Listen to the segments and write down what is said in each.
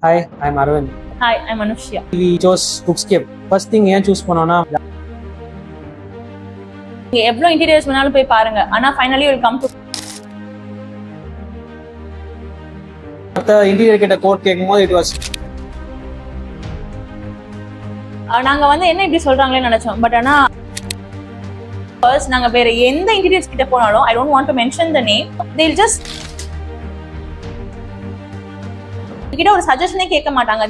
Hi, I'm Arvind. Hi, I'm Anushya. We chose Cookscape. First thing ஏன் choose பண்ணோம்னா நீங்க எவ்வளவு இன்டீரியர்ஸ் வேணாலும் போய் பாருங்க. ஆனா finally will come to மத்த இன்டீரியர் கிட்ட கோட் கேக்கும்போது it was நாங்க வந்து என்ன இப்படி சொல்றாங்களே நினைச்சோம். பட் ஆனா ஃபர்ஸ்ட் நாங்க வேற எந்த இன்டீரியர்ஸ் கிட்ட போனாலும் I don't want to mention the name. They'll just கிட்ட ஒரு சஜஷனே கேட்க மாட்டாங்க.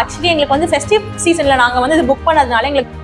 ஆக்சுவலி எங்களுக்கு வந்து ஃபெஸ்டிவ் சீசன்ல நாங்க வந்து இது புக் பண்ணதுனால எங்களுக்கு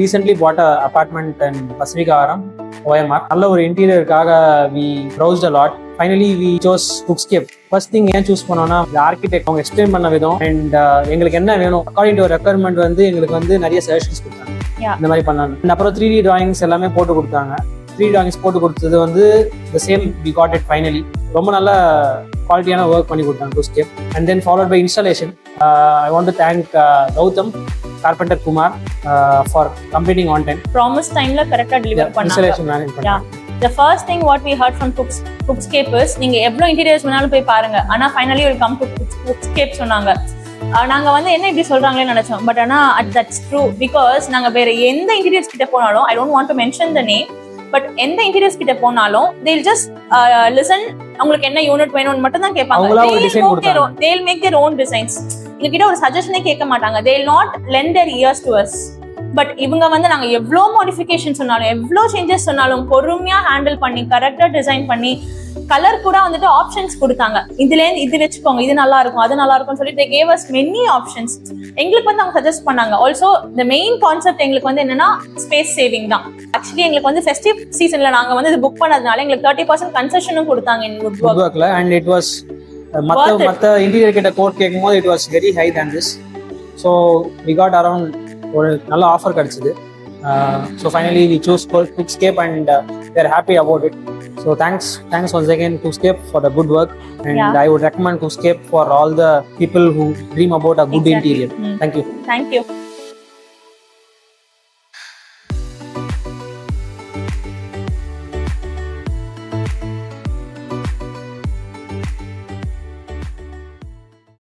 recently bought a apartment in Pasvikaram, OMR. நல்ல ஒரு இன்டீரியருக்காக we browsed a lot. Finally we chose Cookscape. First thing ஏன் choose பண்ணோம்னா the architect அவங்க explain பண்ண விதம் and எங்களுக்கு என்ன வேணும் according to requirement வந்து எங்களுக்கு வந்து நிறைய suggestions கொடுத்தாங்க. இந்த மாதிரி பண்ணலாம். அப்புறம் 3D drawings எல்லாமே போட்டு கொடுத்தாங்க. 3D drawings போட்டு கொடுத்தது வந்து the same we got it finally. ரொம்ப நல்ல குவாலிட்டியான ஒர்க் பண்ணி கொடுத்தாங்க Cookscape. And then followed by installation. I want to thank Gautam Carpenter Kumar for completing on time. Promise time la correct ah deliver பண்ணாங்க. Installation manage பண்ணாங்க. Yeah. The first thing what we heard from Cookscape is நீங்க எவ்வளவு interiors வேணாலும் போய் பாருங்க. ஆனா finally will come to Cookscape சொன்னாங்க. நாங்க வந்து என்ன இப்படி சொல்றாங்களே நினைச்சோம். பட் ஆனா that's true because நாங்க வேற எந்த இன்டீரியர்ஸ் கிட்ட போனாலும் I don't want to mention the name. But எந்த இன்டீரியர்ஸ் கிட்ட போனாலும் they'll just listen உங்களுக்கு என்ன யூனிட் வேணும்னு மட்டும் தான் கேட்பாங்க. They'll make their own designs. எங்க கிட்ட ஒரு சஜஷனே கேட்க மாட்டாங்க. They'll not lend their ears to us. But இவங்க வந்து நாங்க எவ்வளோ மாடிஃபிகேஷன் சொன்னாலும் எவ்வளோ சேஞ்சஸ் சொன்னாலும் பொறுமையா ஹேண்டில் பண்ணி கரெக்டா டிசைன் பண்ணி கலர் கூட வந்துட்டு ஆப்ஷன்ஸ் கொடுத்தாங்க. இதுல இருந்து இது வச்சுக்கோங்க, இது நல்லா இருக்கும், அது நல்லா இருக்கும்னு சொல்லி they gave us many options. எங்களுக்கு வந்து அவங்க சஜஸ்ட் பண்ணாங்க. ஆல்சோ the main concept எங்களுக்கு வந்து என்னன்னா ஸ்பேஸ் சேவிங் தான். ஆக்சுவலி எங்களுக்கு வந்து ஃபெஸ்டிவ் சீசன்ல நாங்க வந்து இது புக் பண்ணதுனால எங்களுக்கு 30% கன்செஷனும் கொடுத்தாங்க in woodwork. And it was மத்த இன்டீரியர் கிட்ட கோட் கேக்கும்போது it was very high than this. So we got around ஒரு நல்ல ஆஃபர் கிடைச்சது. So finally we chose Cookscape and we are happy about it. So thanks once again Cookscape for the good work and I would recommend Cookscape for all the people who dream about a good interior. Thank you.